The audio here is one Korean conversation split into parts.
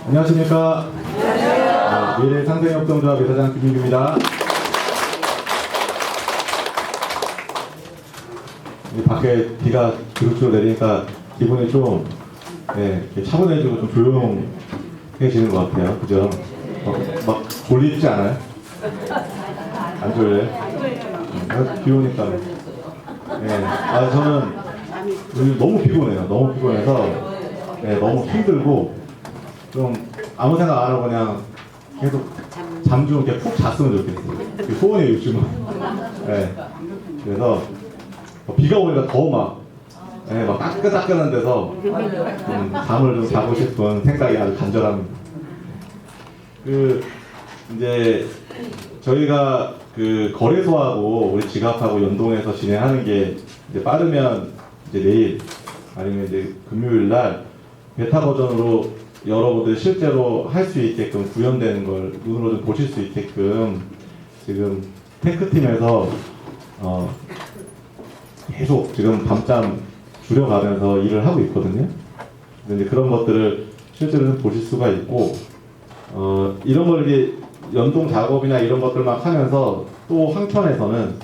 안녕하십니까. 미래 상생협동조합 이사장 김민규입니다. 밖에 비가 주룩주룩 내리니까 기분이 좀 이렇게 차분해지고 좀 조용해지는 것 같아요. 그죠? 막 졸립지 않아요? 안 졸려요? 비 오니까. 저는 요즘 너무 피곤해요. 너무 피곤해서 너무 힘들고 좀 아무 생각 안 하고 그냥 계속 잠 좀 이렇게 푹 잤으면 좋겠어요. 그게 소원이에요, 요즘은. 그래서 비가 오니까 더 막 따끈따끈한 데서 잠을 좀 자고 싶은 생각이 아주 간절합니다. 이제 저희가 그 거래소하고 우리 지갑하고 연동해서 진행하는 게 이제 빠르면 이제 내일 아니면 이제 금요일 날 베타 버전으로 여러분들 실제로 할 수 있게끔 구현되는 걸 눈으로 좀 보실 수 있게끔 지금 테크팀에서 계속 지금 밤잠 줄여가면서 일을 하고 있거든요. 근데 그런 것들을 실제로 좀 보실 수가 있고 이런 걸 이제 연동 작업이나 이런 것들만 하면서 또 한편에서는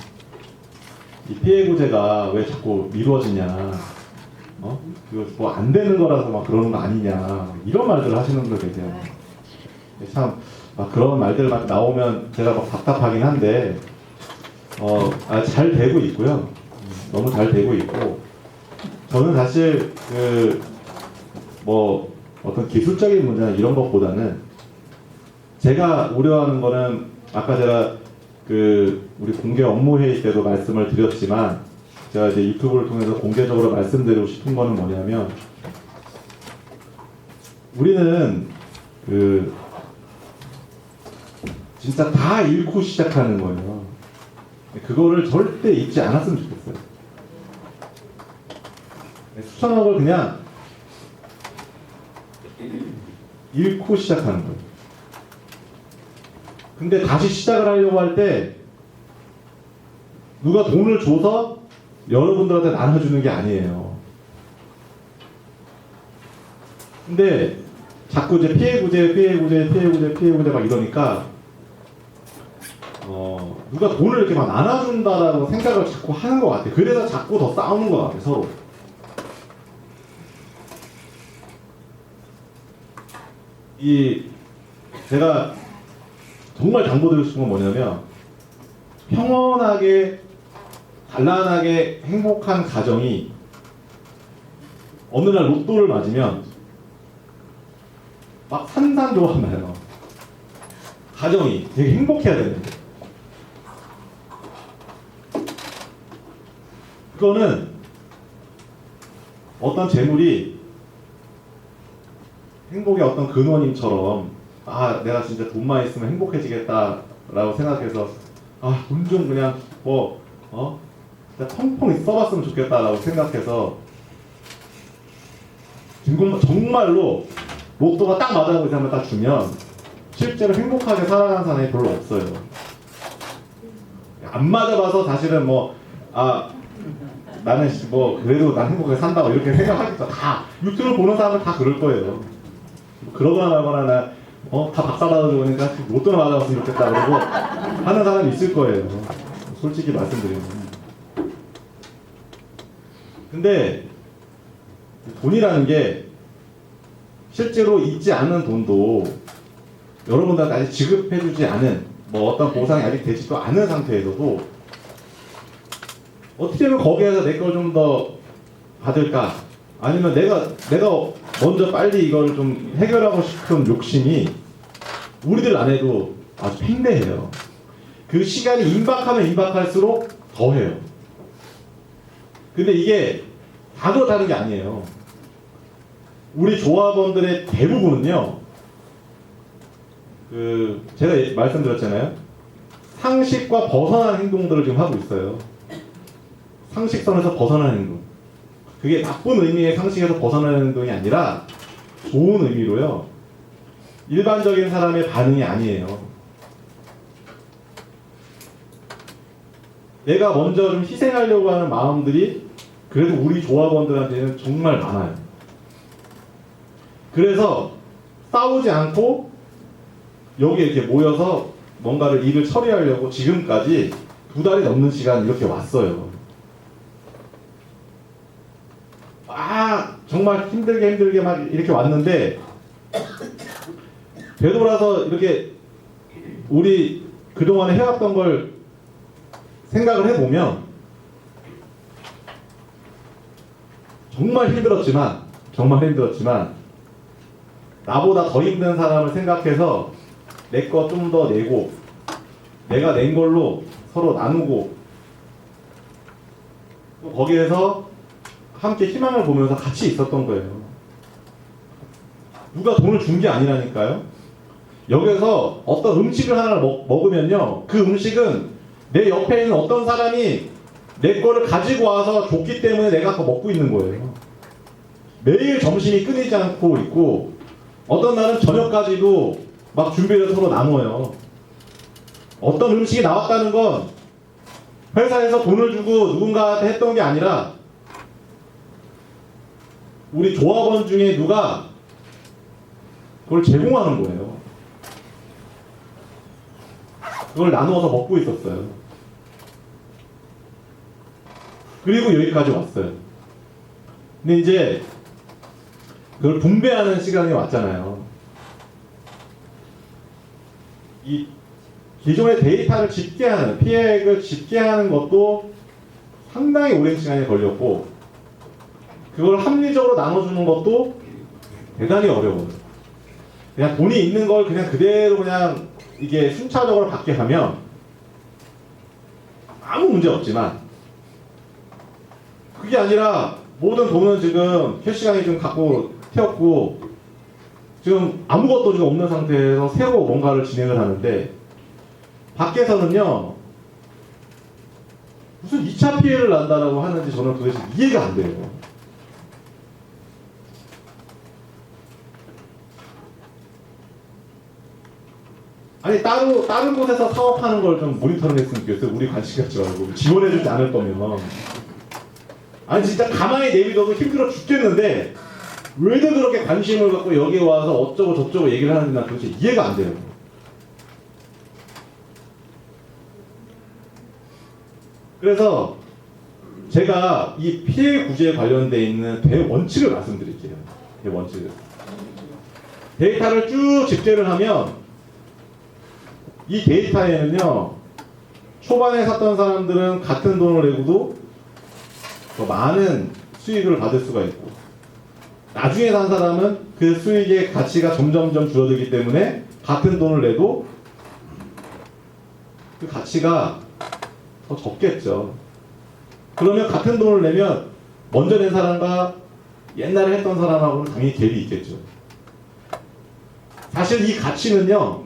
이 피해 구제가 왜 자꾸 미뤄지냐, 이거 뭐 안 되는 거라서 막 그러는 거 아니냐, 이런 말들을 하시는 분들 계세요. 참 그런 말들 막 나오면 제가 막 답답하긴 한데 잘 되고 있고요. 너무 잘 되고 있고 저는 사실 뭐 어떤 기술적인 문제나 이런 것보다는 제가 우려하는 거는 아까 제가 우리 공개 업무 회의 때도 말씀을 드렸지만 제가 이제 유튜브를 통해서 공개적으로 말씀드리고 싶은 거는 뭐냐면 우리는 진짜 다 잃고 시작하는 거예요. 그거를 절대 잊지 않았으면 좋겠어요. 수천억을 그냥 잃고 시작하는 거예요. 근데 다시 시작을 하려고 할 때 누가 돈을 줘서 여러분들한테 나눠주는 게 아니에요. 근데 자꾸 이제 피해 구제 막 이러니까 누가 돈을 이렇게 막 나눠준다라고 생각을 자꾸 하는 것 같아요. 그래서 자꾸 더 싸우는 것 같아요, 서로. 제가 정말 당부드리고 싶은 건 뭐냐면 평온하게 단란하게 행복한 가정이 어느 날 로또를 맞으면 막 산산조각 나요. 가정이 되게 행복해야 되는데 그거는 어떤 재물이 행복의 어떤 근원임처럼 내가 진짜 돈만 있으면 행복해지겠다라고 생각해서 돈 좀 그냥 진짜 펑펑 써봤으면 좋겠다라고 생각해서 정말로 로또가 딱 맞아서 그 사람을 딱 주면 실제로 행복하게 살아가는 사람이 별로 없어요. 안 맞아봐서 사실은 나는 그래도 난 행복하게 산다고 이렇게 생각하겠죠. 다 유튜브 보는 사람은 다 그럴 거예요. 그러거나 말거나 다 박살나가지고 오니까 로또나 맞아봤으면 좋겠다 그러고 하는 사람이 있을 거예요. 솔직히 말씀드리면. 근데 돈이라는 게 실제로 있지 않은 돈도 여러분들한테 아직 지급해주지 않은 어떤 보상이 아직 되지도 않은 상태에서도 어떻게 하면 거기에서 내 걸 좀 더 받을까? 아니면 내가 먼저 빨리 이걸 좀 해결하고 싶은 욕심이 우리들 안에도 아주 팽배해요. 그 시간이 임박하면 임박할수록 더해요. 근데 이게 다 그렇다는 게 아니에요. 우리 조합원들의 대부분은요, 제가 말씀드렸잖아요. 상식과 벗어난 행동들을 지금 하고 있어요. 상식선에서 벗어나는 행동. 그게 나쁜 의미의 상식에서 벗어나는 행동이 아니라 좋은 의미로요. 일반적인 사람의 반응이 아니에요. 내가 먼저 좀 희생하려고 하는 마음들이 그래도 우리 조합원들한테는 정말 많아요. 그래서 싸우지 않고 여기에 이렇게 모여서 뭔가를 일을 처리하려고 지금까지 2달이 넘는 시간 이렇게 왔어요. 정말 힘들게 막 이렇게 왔는데 되돌아서 이렇게 우리 그동안에 해왔던 걸 생각을 해보면 정말 힘들었지만 나보다 더 힘든 사람을 생각해서 내 거 좀 더 내고 내가 낸 걸로 서로 나누고 또 거기에서 함께 희망을 보면서 같이 있었던 거예요. 누가 돈을 준 게 아니라니까요. 여기서 어떤 음식을 하나 먹으면요, 그 음식은 내 옆에 있는 어떤 사람이 내 거를 가지고 와서 줬기 때문에 내가 그거 먹고 있는 거예요. 매일 점심이 끊이지 않고 있고 어떤 날은 저녁까지도 막 준비를 서로 나눠요. 어떤 음식이 나왔다는 건 회사에서 돈을 주고 누군가한테 했던 게 아니라 우리 조합원 중에 누가 그걸 제공하는 거예요. 그걸 나누어서 먹고 있었어요. 그리고 여기까지 왔어요. 근데 이제 그걸 분배하는 시간이 왔잖아요. 이 기존의 데이터를 집계하는, 피해액을 집계하는 것도 상당히 오랜 시간이 걸렸고, 그걸 합리적으로 나눠주는 것도 대단히 어려워요. 그냥 돈이 있는 걸 그냥 그대로 그냥 이게 순차적으로 받게 하면 아무 문제 없지만, 그게 아니라 모든 돈은 지금 캐시강이 좀 갖고 태웠고 지금 아무것도 지금 없는 상태에서 새로 뭔가를 진행을 하는데, 밖에서는요 무슨 2차 피해를 난다라고 하는지 저는 도대체 이해가 안 돼요. 아니 다른 곳에서 사업하는 걸 좀 모니터링 했으면 좋겠어요. 우리 관심 갖지 말고 지원해주지 않을 거면. 아니 진짜 가만히 내비둬도 힘들어 죽겠는데 왜들 그렇게 관심을 갖고 여기에 와서 어쩌고 저쩌고 얘기를 하는지 난 도대체 이해가 안 돼요. 그래서 제가 이 피해 구제에 관련돼 있는 대원칙을 말씀드릴게요. 대원칙을. 데이터를 쭉 집계를 하면 이 데이터에는요, 초반에 샀던 사람들은 같은 돈을 내고도 더 많은 수익을 받을 수가 있고, 나중에 산 사람은 그 수익의 가치가 점점점 줄어들기 때문에 같은 돈을 내도 그 가치가 더 적겠죠. 그러면 같은 돈을 내면 먼저 낸 사람과 옛날에 했던 사람하고는 당연히 갭이 있겠죠. 사실 이 가치는요,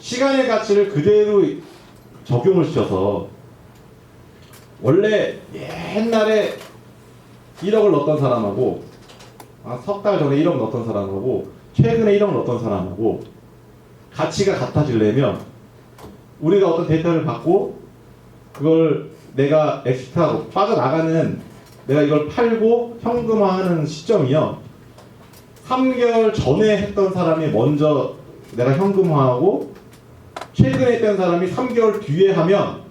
시간의 가치를 그대로 적용을 시켜서 원래 옛날에 1억을 넣었던 사람하고 석 달 전에 1억 넣었던 사람하고 최근에 1억 넣었던 사람하고 가치가 같아지려면 우리가 어떤 데이터를 받고 그걸 내가 엑스트라로 빠져나가는, 내가 이걸 팔고 현금화하는 시점이요, 3개월 전에 했던 사람이 먼저 내가 현금화하고 최근에 했던 사람이 3개월 뒤에 하면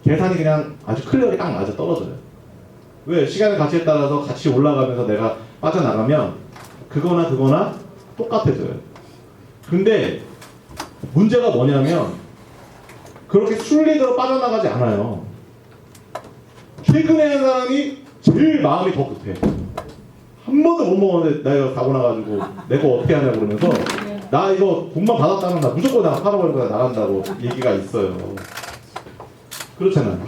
계산이 그냥 아주 클리어하게 딱 맞아 떨어져요. 왜? 시간의 가치에 따라서 같이 올라가면서 내가 빠져나가면 그거나 똑같아져요. 근데 문제가 뭐냐면 그렇게 순리대로 빠져나가지 않아요. 최근에 한 사람이 제일 마음이 더 급해. 한 번도 못 먹었는데 나 이거 사고 나가지고 내 거 어떻게 하냐고 그러면서 나 이거 돈만 받았다면 나 무조건 나 팔아버리고 나간다고 얘기가 있어요. 그렇잖아요.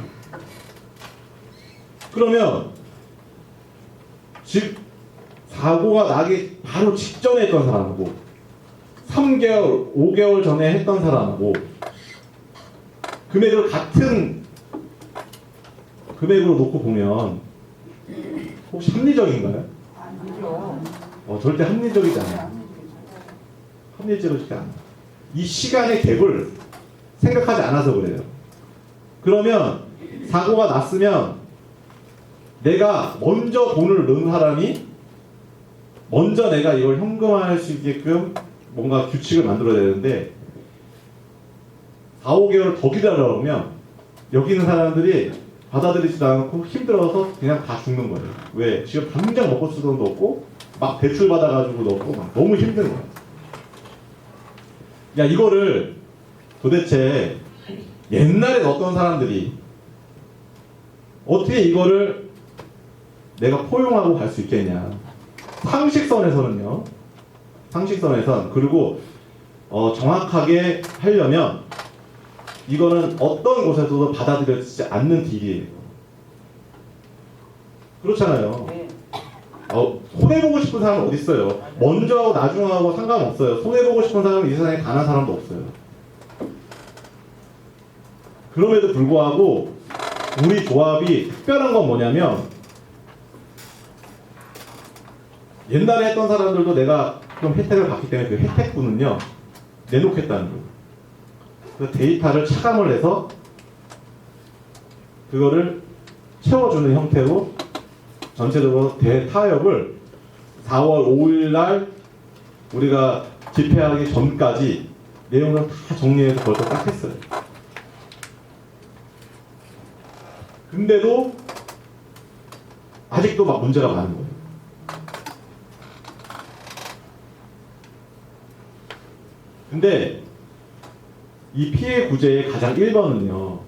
그러면 즉 사고가 나기 바로 직전에 했던 사람하고 3개월, 5개월 전에 했던 사람하고 금액을 같은 금액으로 놓고 보면 혹시 합리적인가요? 아니죠. 절대 합리적이지 않아요. 합리적이지 않아요. 이 시간의 갭을 생각하지 않아서 그래요. 그러면 사고가 났으면 내가 먼저 돈을 넣은 사람이 먼저 내가 이걸 현금화할 수 있게끔 뭔가 규칙을 만들어야 되는데 4, 5개월을 더 기다려보면 여기 있는 사람들이 받아들이지도 않고 힘들어서 그냥 다 죽는 거예요. 왜? 지금 당장 먹고 쓸 돈도 없고 막 대출 받아가지고도 없고 막 너무 힘든 거예요. 야, 이거를 도대체 옛날에 어떤 사람들이 어떻게 이거를 내가 포용하고 갈 수 있겠냐. 상식선에서는요. 상식선에선. 그리고 정확하게 하려면 이거는 어떤 곳에서도 받아들여지지 않는 딜이에요. 그렇잖아요. 손해보고 싶은 사람은 어디 있어요? 먼저 하고 나중 하고 상관없어요. 손해보고 싶은 사람은 이 세상에 단 한 사람도 없어요. 그럼에도 불구하고 우리 조합이 특별한 건 뭐냐면 옛날에 했던 사람들도 내가 좀 혜택을 받기 때문에 그 혜택분은요 내놓겠다는 거예요. 그 데이터를 차감을 해서 그거를 채워주는 형태로 전체적으로 대타협을 4월 5일 날 우리가 집회하기 전까지 내용을 다 정리해서 벌써 딱 했어요. 근데도 아직도 막 문제가 많은 거예요. 근데 이 피해 구제의 가장 1번은요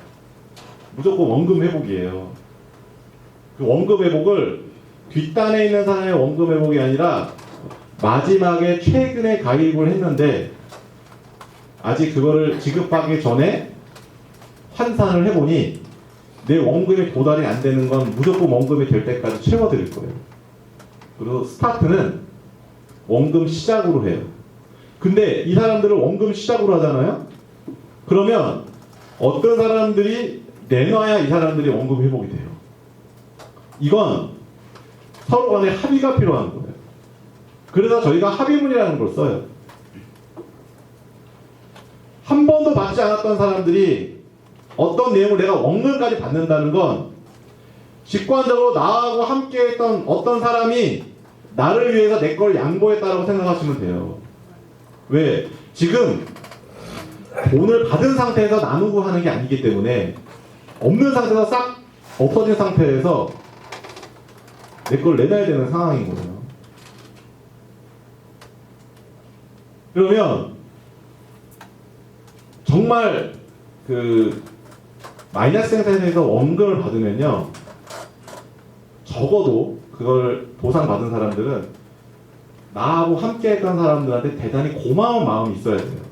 무조건 원금 회복이에요. 그 원금 회복을 뒷단에 있는 사람의 원금 회복이 아니라 마지막에 최근에 가입을 했는데 아직 그거를 지급하기 전에 환산을 해보니 내 원금이 도달이 안 되는 건 무조건 원금이 될 때까지 채워드릴 거예요. 그리고 스타트는 원금 시작으로 해요. 근데 이 사람들을 원금 시작으로 하잖아요. 그러면 어떤 사람들이 내놔야 이 사람들이 원금 회복이 돼요. 이건 서로 간에 합의가 필요한 거예요. 그래서 저희가 합의문이라는 걸 써요. 한 번도 받지 않았던 사람들이 어떤 내용을 내가 원금까지 받는다는 건 직관적으로 나하고 함께 했던 어떤 사람이 나를 위해서 내 걸 양보했다고 생각하시면 돼요. 왜? 지금 돈을 받은 상태에서 나누고 하는 게 아니기 때문에 없는 상태에서 싹 없어진 상태에서 내 걸 내놔야 되는 상황인 거예요. 그러면 정말 그 마이너스 생산에서 원금을 받으면요 적어도 그걸 보상받은 사람들은 나하고 함께 했던 사람들한테 대단히 고마운 마음이 있어야 돼요.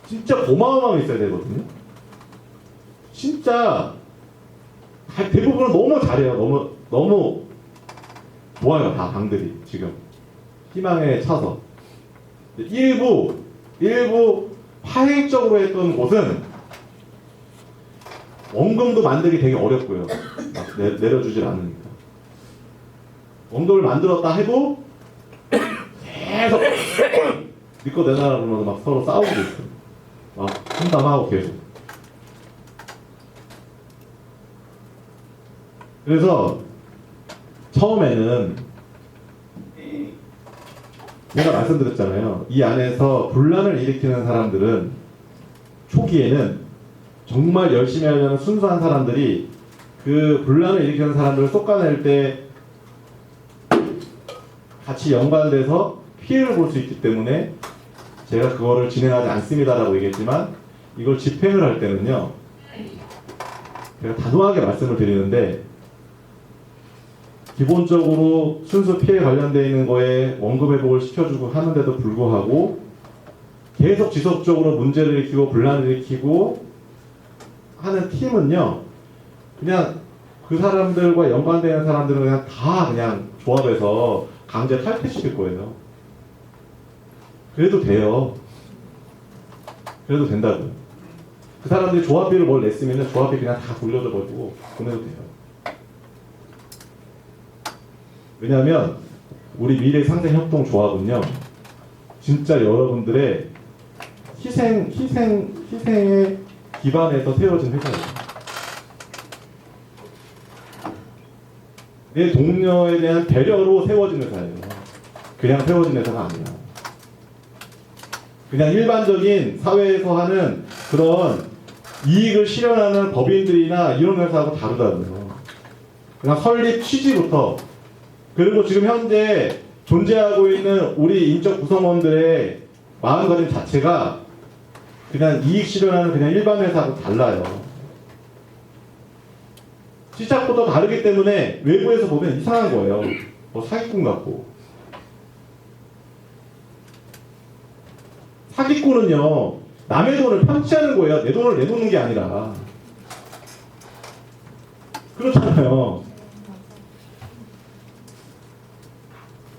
진짜 고마운 마음이 있어야 되거든요. 진짜 대부분은 너무 잘해요. 너무 좋아요. 다 당들이 지금 희망에 차서 일부 파행적으로 했던 곳은 원금도 만들기 되게 어렵고요. 막 내려주질 않으니까. 원금을 만들었다 해도 계속 니꺼 내놔라 그러면서 막 서로 싸우고 있어요. 막 상담하고 계속. 그래서 처음에는 제가 말씀드렸잖아요. 이 안에서 분란을 일으키는 사람들은 초기에는 정말 열심히 하려는 순수한 사람들이 그 분란을 일으키는 사람들을 쏟아낼 때 같이 연관돼서 피해를 볼 수 있기 때문에 제가 그거를 진행하지 않습니다라고 얘기했지만 이걸 집행을 할 때는요 제가 단호하게 말씀을 드리는데 기본적으로 순수 피해 관련되어 있는 거에 원금 회복을 시켜주고 하는데도 불구하고 계속 지속적으로 문제를 일으키고 분란을 일으키고 하는 팀은요 그냥 그 사람들과 연관되는 사람들은 그냥 다 그냥 조합에서 강제 탈퇴시킬 거예요. 그래도 돼요. 그래도 된다고요. 그 사람들이 조합비를 뭘 냈으면 조합비 그냥 다 돌려줘 버리고 보내도 돼요. 왜냐하면 우리 미래상생협동조합은요 진짜 여러분들의 희생에 기반해서 세워진 회사예요. 내 동료에 대한 배려로 세워진 회사예요. 그냥 세워진 회사가 아니에요. 그냥 일반적인 사회에서 하는 그런 이익을 실현하는 법인들이나 이런 회사하고 다르다고요. 그냥 설립 취지부터, 그리고 지금 현재 존재하고 있는 우리 인적 구성원들의 마음가짐 자체가 그냥 이익 실현하는 그냥 일반 회사하고 달라요. 시작부터 다르기 때문에 외부에서 보면 이상한 거예요. 뭐 사기꾼 같고. 사기꾼은요, 남의 돈을 편취하는 거예요. 내 돈을 내놓는 게 아니라. 그렇잖아요.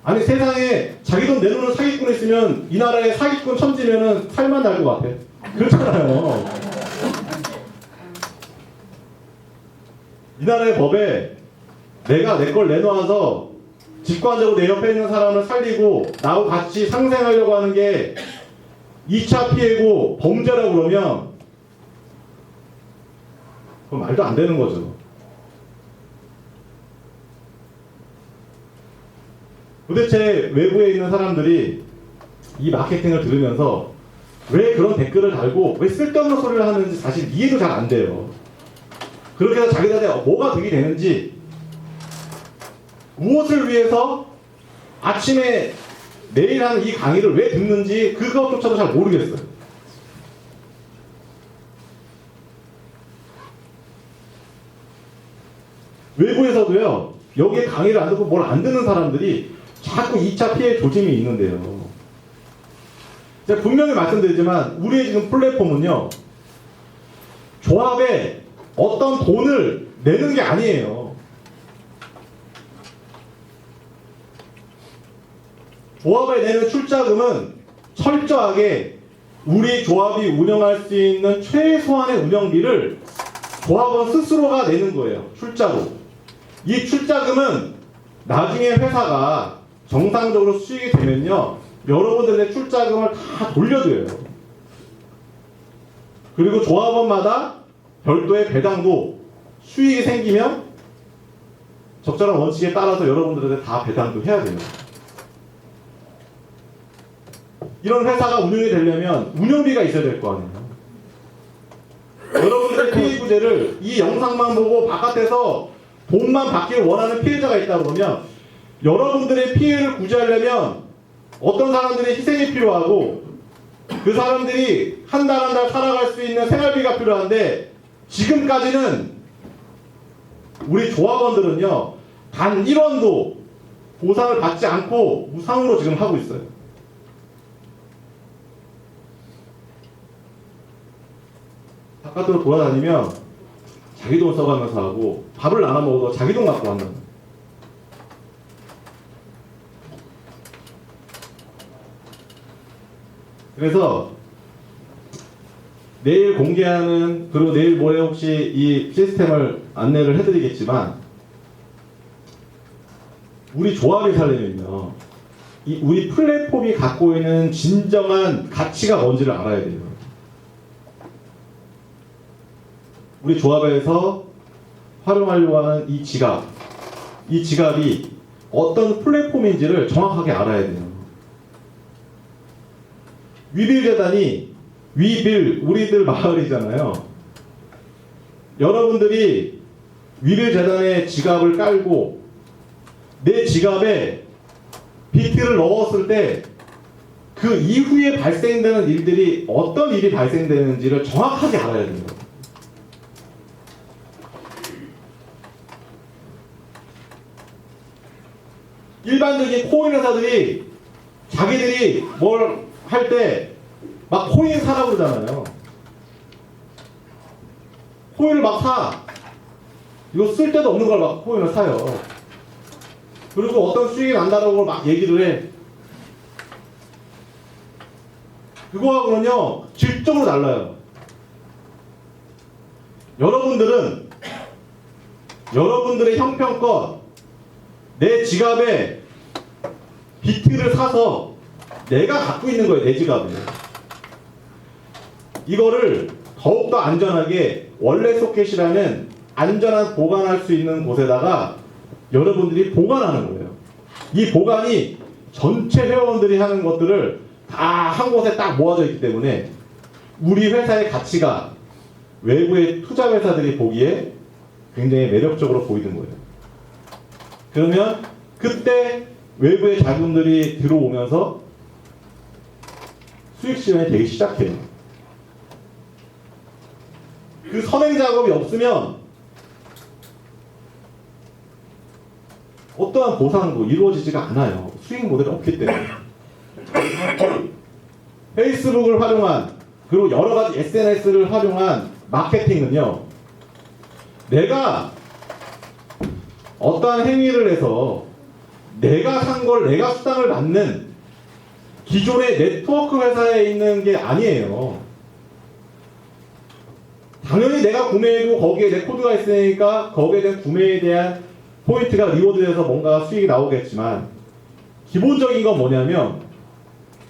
아니, 세상에 자기 돈 내놓는 사기꾼 있으면 이 나라에 사기꾼 천지면은 살만 날 것 같아. 그렇잖아요. 이 나라의 법에 내가 내 걸 내놓아서 직관적으로 내 옆에 있는 사람을 살리고 나하고 같이 상생하려고 하는 게 2차 피해고 범죄라고 그러면 그건 말도 안 되는 거죠. 도대체 외부에 있는 사람들이 이 마케팅을 들으면서 왜 그런 댓글을 달고 왜 쓸데없는 소리를 하는지 사실 이해도 잘 안 돼요. 그렇게 해서 자기들한테 뭐가 득이 되는지, 무엇을 위해서 아침에 매일 하는 이 강의를 왜 듣는지 그것조차도 잘 모르겠어요. 외부에서도요, 여기에 강의를 안 듣고 뭘 안 듣는 사람들이 자꾸 2차 피해 조짐이 있는데요. 제가 분명히 말씀드리지만 우리의 지금 플랫폼은요, 조합에 어떤 돈을 내는 게 아니에요. 조합에 내는 출자금은 철저하게 우리 조합이 운영할 수 있는 최소한의 운영비를 조합원 스스로가 내는 거예요. 출자로. 이 출자금은 나중에 회사가 정상적으로 수익이 되면요, 여러분들의 출자금을 다 돌려줘요. 그리고 조합원마다 별도의 배당도 수익이 생기면 적절한 원칙에 따라서 여러분들한테 다 배당도 해야 돼요. 이런 회사가 운영이 되려면 운영비가 있어야 될 거 아니에요. 여러분들의 피해 구제를 이 영상만 보고 바깥에서 돈만 받기를 원하는 피해자가 있다 그러면 여러분들의 피해를 구제하려면 어떤 사람들의 희생이 필요하고 그 사람들이 한 달 한 달 살아갈 수 있는 생활비가 필요한데, 지금까지는 우리 조합원들은요 단 1원도 보상을 받지 않고 무상으로 지금 하고 있어요. 바깥으로 돌아다니면 자기 돈 써가면서 하고, 밥을 나눠 먹어도 자기 돈 갖고 한다는 거예요. 그래서 내일 공개하는, 그리고 내일 모레 혹시 이 시스템을 안내를 해드리겠지만, 우리 조합이 살려면요, 이 우리 플랫폼이 갖고 있는 진정한 가치가 뭔지를 알아야 돼요. 우리 조합에서 활용하려고 하는 이 지갑이 어떤 플랫폼인지를 정확하게 알아야 돼요. 위빌재단이, 위빌, 우리들 마을이잖아요. 여러분들이 위빌재단의 지갑을 깔고 내 지갑에 비트를 넣었을 때 그 이후에 발생되는 일들이 어떤 일이 발생되는지를 정확하게 알아야 됩니다. 일반적인 코인 회사들이 자기들이 뭘 할 때 막 코인 사라고 그러잖아요. 코인을 막 사. 이거 쓸데도 없는 걸 막 코인을 사요. 그리고 어떤 수익이 난다라고 막 얘기를 해. 그거하고는요 질적으로 달라요. 여러분들은 여러분들의 형편껏 내 지갑에 비트를 사서 내가 갖고 있는 거예요. 내 지갑에. 이거를 더욱더 안전하게 원래 소켓이라는 안전한 보관할 수 있는 곳에다가 여러분들이 보관하는 거예요. 이 보관이 전체 회원들이 하는 것들을 다 한 곳에 딱 모아져 있기 때문에 우리 회사의 가치가 외부의 투자 회사들이 보기에 굉장히 매력적으로 보이는 거예요. 그러면 그때 외부의 자금들이 들어오면서 수익 실현이 되기 시작해요. 그 선행 작업이 없으면 어떠한 보상도 이루어지지가 않아요. 수익 모델이 없기 때문에. 페이스북을 활용한, 그리고 여러 가지 SNS를 활용한 마케팅은요, 내가 어떠한 행위를 해서 내가 산 걸 내가 수당을 받는 기존의 네트워크 회사에 있는 게 아니에요. 당연히 내가 구매했고 거기에 내 코드가 있으니까 거기에 대한 구매에 대한 포인트가 리워드돼서 뭔가 수익이 나오겠지만, 기본적인 건 뭐냐면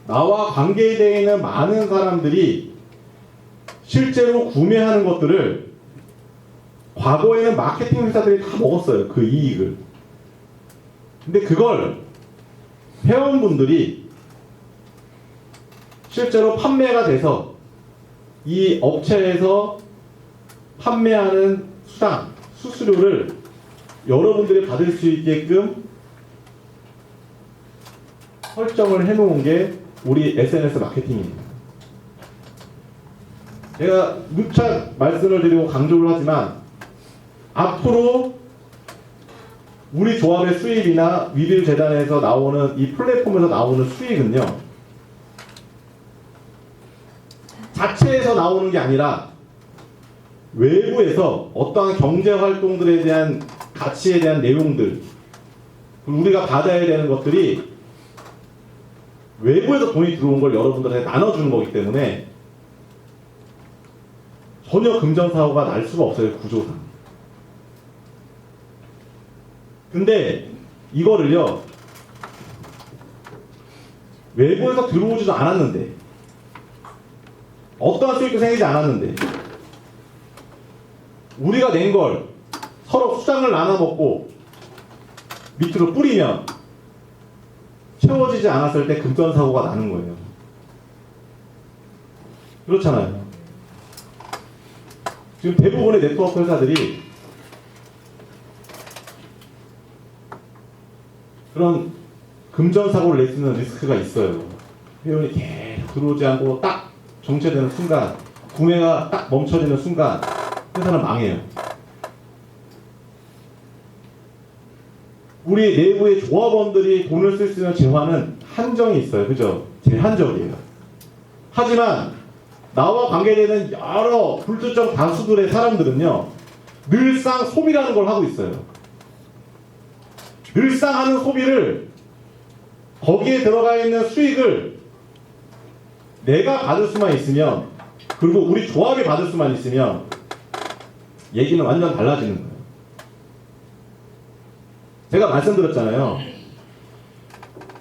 나와 관계되어 있는 많은 사람들이 실제로 구매하는 것들을 과거에는 마케팅 회사들이 다 먹었어요. 그 이익을. 근데 그걸 회원분들이 실제로 판매가 돼서 이 업체에서 판매하는 수당, 수수료를 여러분들이 받을 수 있게끔 설정을 해놓은 게 우리 SNS 마케팅입니다. 제가 누차 말씀을 드리고 강조를 하지만 앞으로 우리 조합의 수입이나 위빌 재단에서 나오는 이 플랫폼에서 나오는 수익은요, 자체에서 나오는 게 아니라 외부에서 어떠한 경제 활동들에 대한 가치에 대한 내용들, 우리가 받아야 되는 것들이 외부에서 돈이 들어온 걸 여러분들한테 나눠주는 거기 때문에 전혀 금전사고가 날 수가 없어요, 구조상. 근데 이거를요, 외부에서 들어오지도 않았는데, 어떠한 수익도 생기지 않았는데, 우리가 낸 걸 서로 수당을 나눠 먹고 밑으로 뿌리면 채워지지 않았을 때 금전사고가 나는 거예요. 그렇잖아요. 지금 대부분의 네트워크 회사들이 그런 금전사고를 낼 수 있는 리스크가 있어요. 회원이 계속 들어오지 않고 딱 정체되는 순간, 구매가 딱 멈춰지는 순간 회사는 망해요. 우리 내부의 조합원들이 돈을 쓸 수 있는 재화는 한정이 있어요. 그죠? 제한적이에요. 하지만 나와 관계되는 여러 불특정 다수들의 사람들은요, 늘상 소비라는 걸 하고 있어요. 늘상 하는 소비를, 거기에 들어가 있는 수익을 내가 받을 수만 있으면, 그리고 우리 조합이 받을 수만 있으면 얘기는 완전 달라지는 거예요. 제가 말씀드렸잖아요.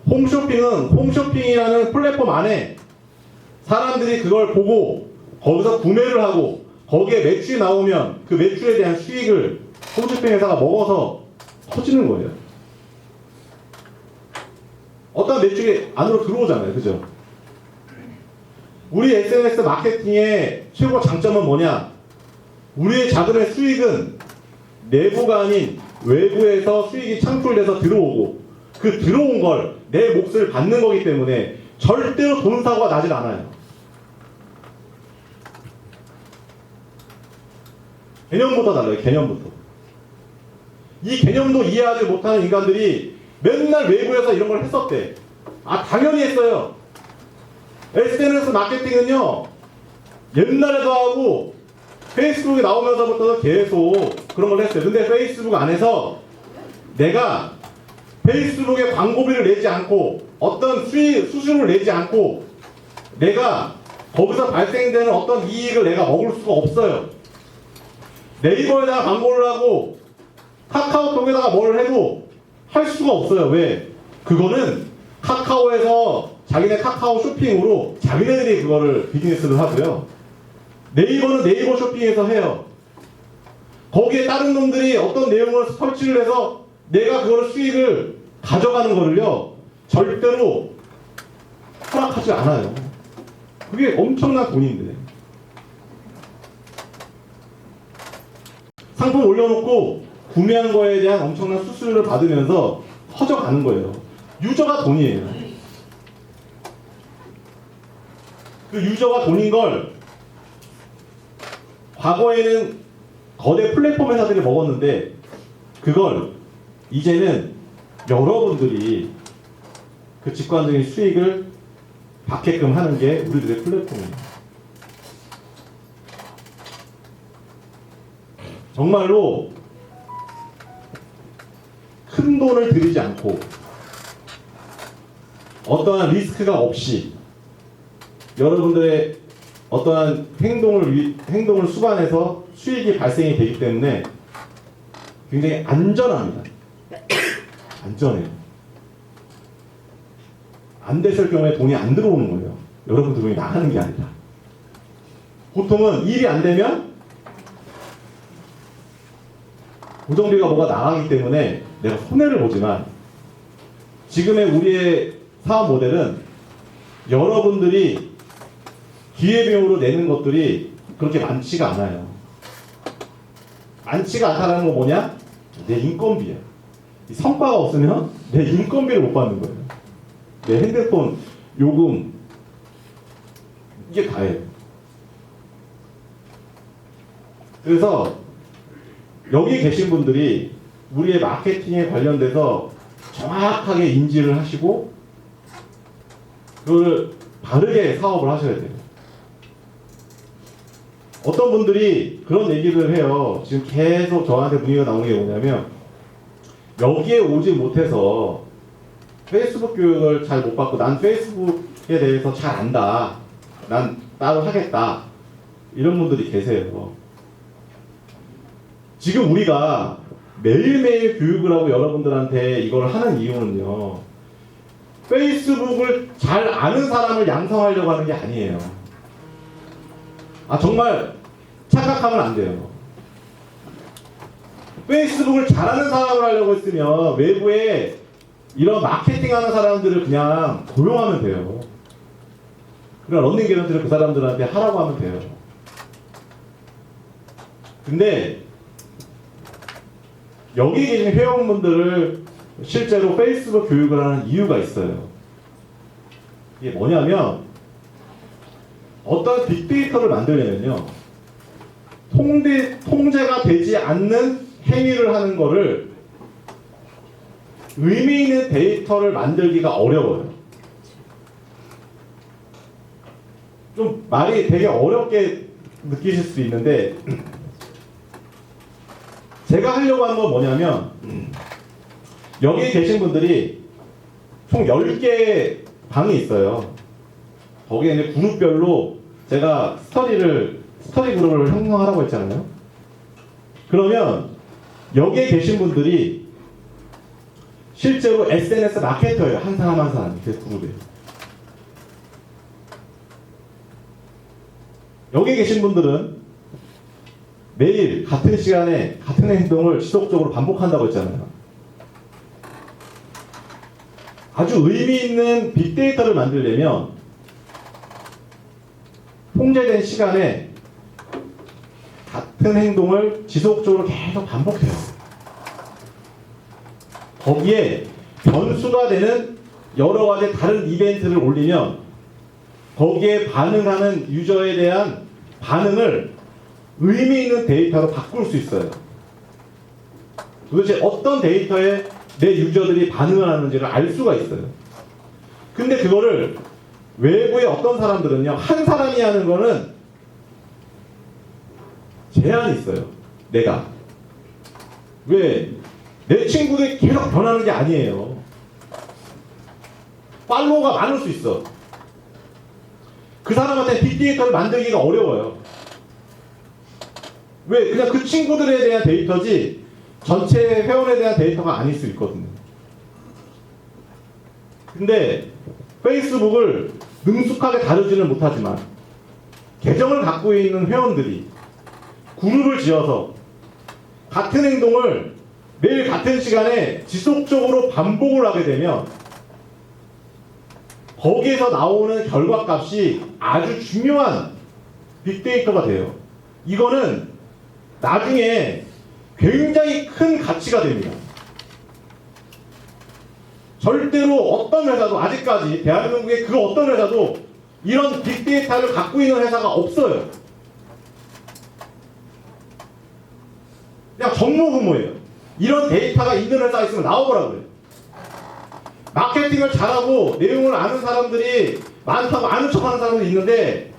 홈쇼핑은 홈쇼핑이라는 플랫폼 안에 사람들이 그걸 보고 거기서 구매를 하고 거기에 매출이 나오면 그 매출에 대한 수익을 홈쇼핑 회사가 먹어서 터지는 거예요. 어떤 매출이 안으로 들어오잖아요. 그죠? 우리 SNS 마케팅의 최고 장점은 뭐냐? 우리의 자금의 수익은 내부가 아닌 외부에서 수익이 창출돼서 들어오고, 그 들어온 걸 내 몫을 받는 거기 때문에 절대로 돈 사고가 나질 않아요. 개념부터 달라요. 개념부터. 이 개념도 이해하지 못하는 인간들이 맨날 외부에서 이런 걸 했었대. 아, 당연히 했어요. SNS 마케팅은요, 옛날에도 하고 페이스북이 나오면서부터 계속 그런 걸 했어요. 근데 페이스북 안에서 내가 페이스북에 광고비를 내지 않고 어떤 수수료를 내지 않고 내가 거기서 발생되는 어떤 이익을 내가 먹을 수가 없어요. 네이버에다가 광고를 하고 카카오톡에다가 뭘 해도 할 수가 없어요. 왜? 그거는 카카오에서 자기네 카카오 쇼핑으로 자기네들이 그거를 비즈니스를 하고요. 네이버는 네이버 쇼핑에서 해요. 거기에 다른 놈들이 어떤 내용을 설치를 해서 내가 그걸 수익을 가져가는 거를요 절대로 허락하지 않아요. 그게 엄청난 돈인데. 상품 올려놓고 구매한 거에 대한 엄청난 수수료를 받으면서 커져가는 거예요. 유저가 돈이에요. 그 유저가 돈인 걸 과거에는 거대 플랫폼 회사들이 먹었는데 그걸 이제는 여러분들이 그 직관적인 수익을 받게끔 하는 게 우리들의 플랫폼이에요. 정말로 큰 돈을 들이지 않고 어떠한 리스크가 없이 여러분들의 어떠한 행동을 수반해서 수익이 발생이 되기 때문에 굉장히 안전합니다. 안전해요. 안 됐을 경우에 돈이 안 들어오는 거예요. 여러분들 돈이 나가는 게 아니라. 보통은 일이 안 되면 고정비가 뭐가 나가기 때문에 내가 손해를 보지만 지금의 우리의 사업 모델은 여러분들이 기회비용으로 내는 것들이 그렇게 많지가 않아요. 많지가 않다는 건 뭐냐? 내 인건비야. 성과가 없으면 내 인건비를 못 받는 거예요. 내 핸드폰, 요금 이게 다예요. 그래서 여기 계신 분들이 우리의 마케팅에 관련돼서 정확하게 인지를 하시고 그걸 바르게 사업을 하셔야 돼요. 어떤 분들이 그런 얘기를 해요. 지금 계속 저한테 문의가 나오는 게 뭐냐면 여기에 오지 못해서 페이스북 교육을 잘 못 받고 난 페이스북에 대해서 잘 안다. 난 따로 하겠다. 이런 분들이 계세요. 지금 우리가 매일매일 교육을 하고 여러분들한테 이걸 하는 이유는요. 페이스북을 잘 아는 사람을 양성하려고 하는 게 아니에요. 정말 착각하면 안 돼요. 페이스북을 잘하는 사람을 하려고 했으면 외부에 이런 마케팅하는 사람들을 그냥 고용하면 돼요. 그냥 런닝 개런티를 그 사람들한테 하라고 하면 돼요. 근데 여기 계신 회원분들을 실제로 페이스북 교육을 하는 이유가 있어요. 이게 뭐냐면 어떤 빅데이터를 만들려면요 통제가 되지 않는 행위를 하는 거를 의미 있는 데이터를 만들기가 어려워요. 좀 말이 되게 어렵게 느끼실 수도 있는데 제가 하려고 하는 건 뭐냐면 여기 계신 분들이 총 10개의 방이 있어요. 거기에 이제 그룹별로 제가 스터디 그룹을 형성하라고 했잖아요. 그러면 여기에 계신 분들이 실제로 SNS 마케터예요. 한 사람 한 사람이 그 그룹에. 여기 계신 분들은 매일 같은 시간에 같은 행동을 지속적으로 반복한다고 했잖아요. 아주 의미 있는 빅데이터를 만들려면 통제된 시간에 같은 행동을 지속적으로 계속 반복해요. 거기에 변수가 되는 여러 가지 다른 이벤트를 올리면 거기에 반응하는 유저에 대한 반응을 의미 있는 데이터로 바꿀 수 있어요. 도대체 어떤 데이터에 내 유저들이 반응을 하는지를 알 수가 있어요. 근데 그거를 외부의 어떤 사람들은요, 한 사람이 하는 거는 제한이 있어요. 내가. 왜? 내 친구들이 계속 변하는 게 아니에요. 팔로워가 많을 수 있어. 그 사람한테 빅데이터를 만들기가 어려워요. 왜? 그냥 그 친구들에 대한 데이터지 전체 회원에 대한 데이터가 아닐 수 있거든요. 근데 페이스북을 능숙하게 다루지는 못하지만 계정을 갖고 있는 회원들이 그룹을 지어서 같은 행동을 매일 같은 시간에 지속적으로 반복을 하게 되면 거기에서 나오는 결과값이 아주 중요한 빅데이터가 돼요. 이거는 나중에 굉장히 큰 가치가 됩니다. 절대로 어떤 회사도 아직까지 대한민국의 그 어떤 회사도 이런 빅데이터를 갖고 있는 회사가 없어요. 그냥 전무후무예요. 이런 데이터가 있는 회사가 있으면 나와보라고요. 마케팅을 잘하고 내용을 아는 사람들이 많다고 아는 척하는 사람도 있는데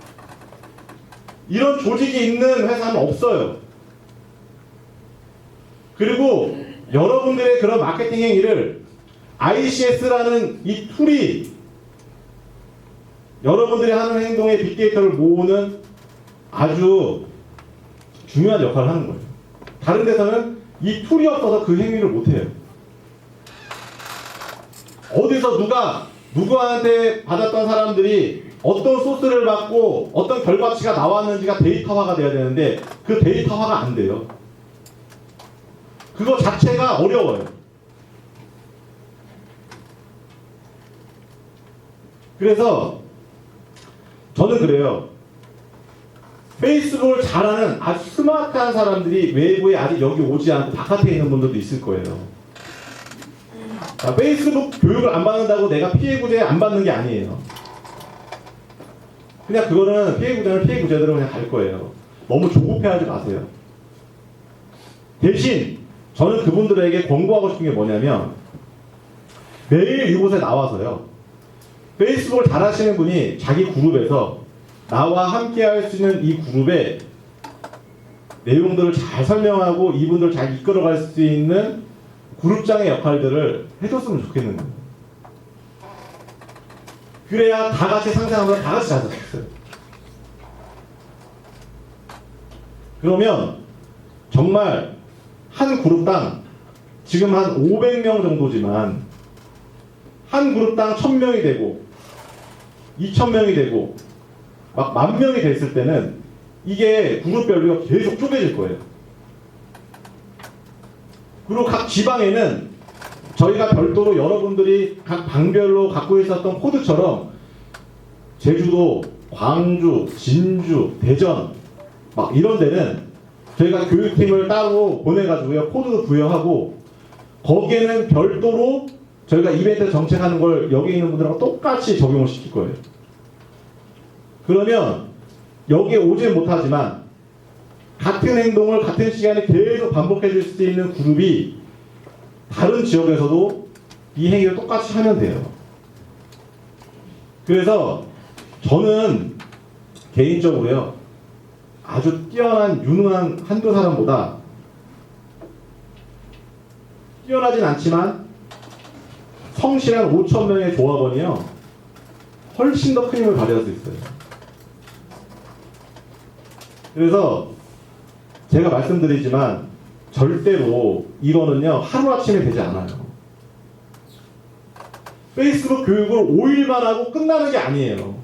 이런 조직이 있는 회사는 없어요. 그리고 여러분들의 그런 마케팅 행위를 ICS라는 이 툴이 여러분들이 하는 행동의 빅데이터를 모으는 아주 중요한 역할을 하는 거예요. 다른 데서는 이 툴이 없어서 그 행위를 못해요. 어디서 누구한테 받았던 사람들이 어떤 소스를 받고 어떤 결과치가 나왔는지가 데이터화가 돼야 되는데 그 데이터화가 안 돼요. 그거 자체가 어려워요. 그래서 저는 그래요. 페이스북을 잘하는 아주 스마트한 사람들이 외부에 아직 여기 오지 않고 바깥에 있는 분들도 있을 거예요. 페이스북 교육을 안 받는다고 내가 피해구제 안 받는 게 아니에요. 그냥 그거는 피해구제는 피해구제대로 그냥 갈 거예요. 너무 조급해하지 마세요. 대신 저는 그분들에게 권고하고 싶은 게 뭐냐면 매일 이곳에 나와서요. 페이스북을 잘 하시는 분이 자기 그룹에서 나와 함께 할 수 있는 이 그룹의 내용들을 잘 설명하고 이분들을 잘 이끌어갈 수 있는 그룹장의 역할들을 해줬으면 좋겠는 거예요. 그래야 다 같이 상생하면서 다 같이 잘 살았어요. 그러면 정말 한 그룹당 지금 한 500명 정도지만 한 그룹당 1000명이 되고 2000명이 되고 막 10,000명이 됐을 때는 이게 그룹별로 계속 쪼개질 거예요. 그리고 각 지방에는 저희가 별도로 여러분들이 각 방별로 갖고 있었던 코드처럼 제주도, 광주, 진주, 대전 막 이런 데는 저희가 교육팀을 따로 보내가지고요. 코드 부여하고 거기에는 별도로 저희가 이벤트 정책하는 걸 여기 있는 분들하고 똑같이 적용을 시킬 거예요. 그러면 여기에 오진 못하지만 같은 행동을 같은 시간에 계속 반복해 줄 수 있는 그룹이 다른 지역에서도 이 행위를 똑같이 하면 돼요. 그래서 저는 개인적으로요. 아주 뛰어난 유능한 한두 사람보다 뛰어나진 않지만 성실한 5,000명의 조합원이요. 훨씬 더 큰 힘을 발휘할 수 있어요. 그래서 제가 말씀드리지만 절대로 이거는요 하루아침에 되지 않아요. 페이스북 교육을 5일만 하고 끝나는 게 아니에요.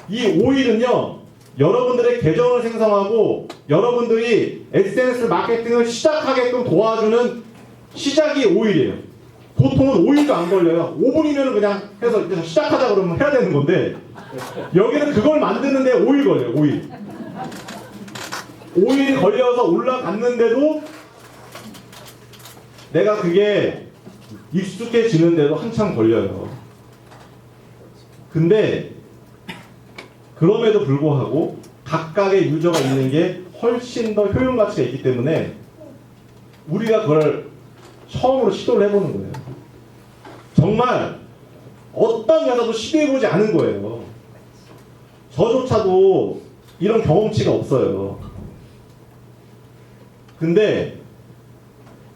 이 5일은요 여러분들의 계정을 생성하고 여러분들이 SNS 마케팅을 시작하게끔 도와주는 시작이 5일이에요. 보통은 5일도 안 걸려요. 5분이면 그냥 해서 이제 시작하자 그러면 해야 되는 건데 여기는 그걸 만드는데 5일 걸려요. 5일이 걸려서 올라갔는데도 내가 그게 익숙해지는데도 한참 걸려요. 근데 그럼에도 불구하고 각각의 유저가 있는 게 훨씬 더 효용 가치가 있기 때문에 우리가 그걸 처음으로 시도를 해보는 거예요. 정말 어떤 회사도 시도해보지 않은 거예요. 저조차도 이런 경험치가 없어요. 근데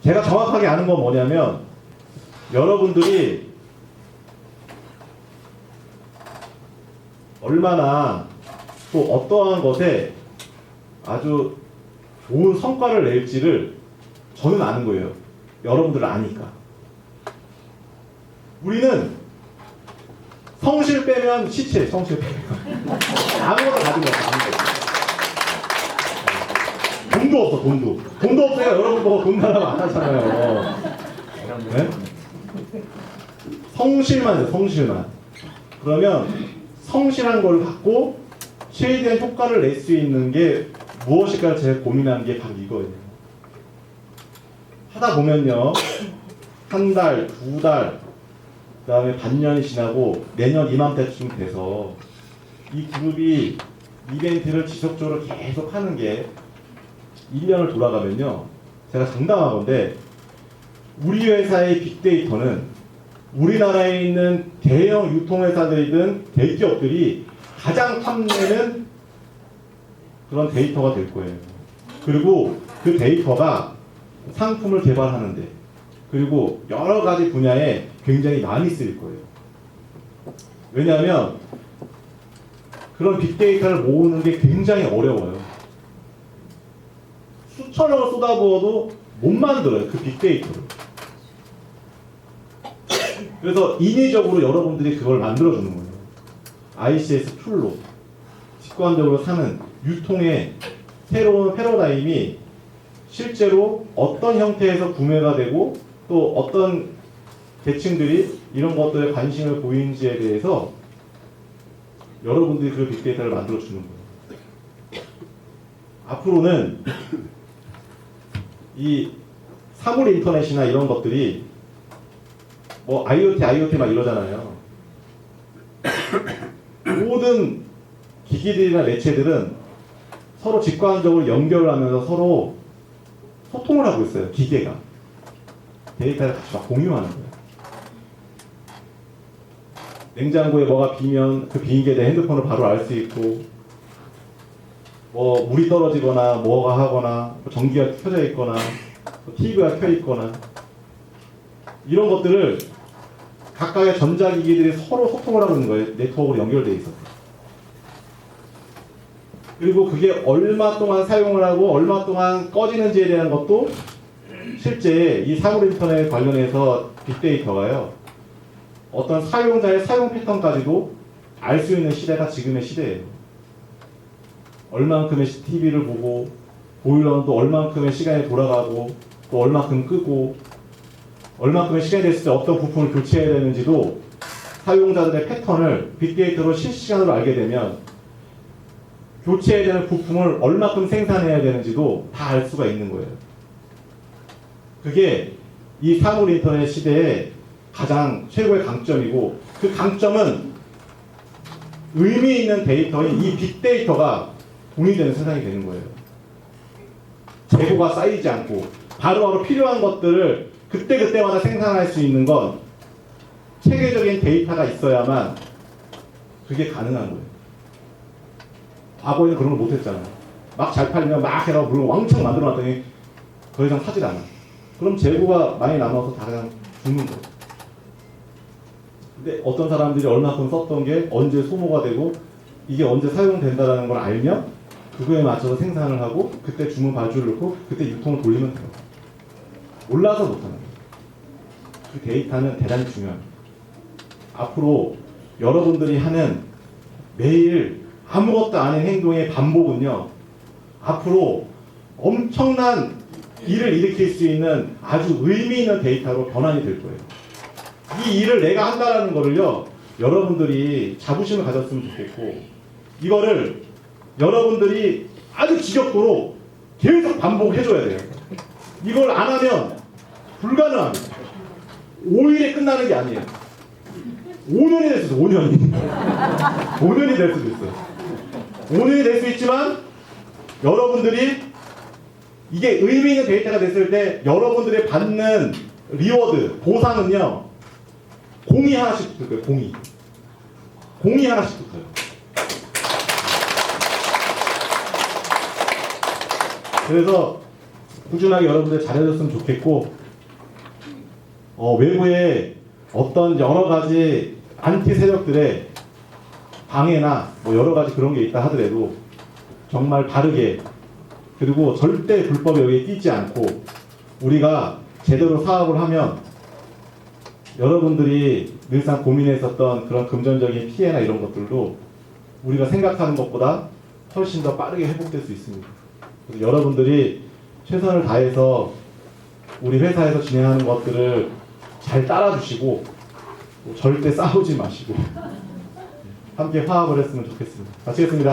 제가 정확하게 아는 건 뭐냐면 여러분들이 얼마나 또 어떠한 것에 아주 좋은 성과를 낼지를 저는 아는 거예요. 여러분들을 아니까. 우리는 성실 빼면 시체, 성실 빼면 아무것도 가진 거 없어. 아무것도. 돈도 없어, 돈도 없으니까 여러분 보고 돈 달라고 안 하잖아요. 네? 성실만 해요, 성실만. 그러면 성실한 걸 갖고 최대한 효과를 낼 수 있는 게 무엇일까 제가 고민한 게 바로 이거예요. 하다 보면요, 한 달, 두 달, 그 다음에 반년이 지나고 내년 이맘때쯤 돼서 이 그룹이 이벤트를 지속적으로 계속 하는 게 1년을 돌아가면요, 제가 장담하건데 우리 회사의 빅데이터는 우리나라에 있는 대형 유통회사들이든 대기업들이 가장 탐내는 그런 데이터가 될 거예요. 그리고 그 데이터가 상품을 개발하는데, 그리고 여러 가지 분야에 굉장히 많이 쓰일 거예요. 왜냐하면 그런 빅데이터를 모으는 게 굉장히 어려워요. 수천억을 쏟아부어도 못 만들어요, 그 빅데이터를. 그래서 인위적으로 여러분들이 그걸 만들어주는 거예요. ICS 툴로 직관적으로 사는 유통의 새로운 패러다임이 실제로 어떤 형태에서 구매가 되고 또 어떤 계층들이 이런 것들에 관심을 보이는지에 대해서 여러분들이 그 빅데이터를 만들어주는 거예요. 앞으로는 이 사물 인터넷이나 이런 것들이 뭐 IoT 막 이러잖아요. 모든 기기들이나 매체들은 서로 직관적으로 연결을 하면서 서로 소통을 하고 있어요. 기계가 데이터를 같이 막 공유하는 거예요. 냉장고에 뭐가 비면 그 빈 게 내 핸드폰을 바로 알 수 있고, 뭐 물이 떨어지거나 뭐가 하거나 전기가 켜져 있거나 TV가 켜 있거나 이런 것들을 각각의 전자기기들이 서로 소통을 하고 있는 거예요. 네트워크로 연결되어 있어서. 그리고 그게 얼마 동안 사용을 하고 얼마 동안 꺼지는지에 대한 것도 실제 이 사물 인터넷 관련해서 빅데이터가요, 어떤 사용자의 사용 패턴까지도 알 수 있는 시대가 지금의 시대예요. 얼만큼의 TV를 보고, 보일러는 또 얼만큼의 시간이 돌아가고, 또 얼만큼 끄고, 얼만큼의 시간이 됐을 때 어떤 부품을 교체해야 되는지도 사용자들의 패턴을 빅데이터로 실시간으로 알게 되면 교체해야 되는 부품을 얼마큼 생산해야 되는지도 다 알 수가 있는 거예요. 그게 이 사물 인터넷 시대의 가장 최고의 강점이고, 그 강점은 의미 있는 데이터인 이 빅데이터가 돈이 되는 세상이 되는 거예요. 재고가 쌓이지 않고 바로바로 필요한 것들을 그때그때마다 생산할 수 있는 건 체계적인 데이터가 있어야만 그게 가능한 거예요. 과거에는 그런 걸 못했잖아요. 막 잘 팔리면 막 해서 물건 왕창 만들어 놨더니 더 이상 사질 않아. 그럼 재고가 많이 남아서 다 그냥 죽는 거예요. 근데 어떤 사람들이 얼마큼 썼던 게 언제 소모가 되고 이게 언제 사용된다는 걸 알면 그거에 맞춰서 생산을 하고 그때 주문 발주를 넣고 그때 유통을 돌리면 돼요. 몰라서 못하는 거예요. 그 데이터는 대단히 중요합니다. 앞으로 여러분들이 하는 매일 아무것도 아닌 행동의 반복은요, 앞으로 엄청난 일을 일으킬 수 있는 아주 의미 있는 데이터로 변환이 될 거예요. 이 일을 내가 한다라는 거를요, 여러분들이 자부심을 가졌으면 좋겠고, 이거를 여러분들이 아주 지겹도록 계속 반복해줘야 돼요. 이걸 안 하면 불가능합니다. 5일에 끝나는 게 아니에요. 5년이 될 수도 있어요. 5년이. 5년이 될 수도 있어요. 5년이 될 수 있지만 여러분들이 이게 의미 있는 데이터가 됐을 때 여러분들이 받는 리워드, 보상은요, 공이 하나씩 붙을 거예요. 공이 하나씩 붙어요. 그래서 꾸준하게 여러분들 잘해줬으면 좋겠고, 외부에 어떤 여러 가지 안티 세력들의 방해나 뭐 여러 가지 그런 게 있다 하더라도 정말 바르게, 그리고 절대 불법에 여기에 끼지 않고 우리가 제대로 사업을 하면 여러분들이 늘상 고민했었던 그런 금전적인 피해나 이런 것들도 우리가 생각하는 것보다 훨씬 더 빠르게 회복될 수 있습니다. 그래서 여러분들이 최선을 다해서 우리 회사에서 진행하는 것들을 잘 따라주시고 절대 싸우지 마시고 함께 화합을 했으면 좋겠습니다. 마치겠습니다.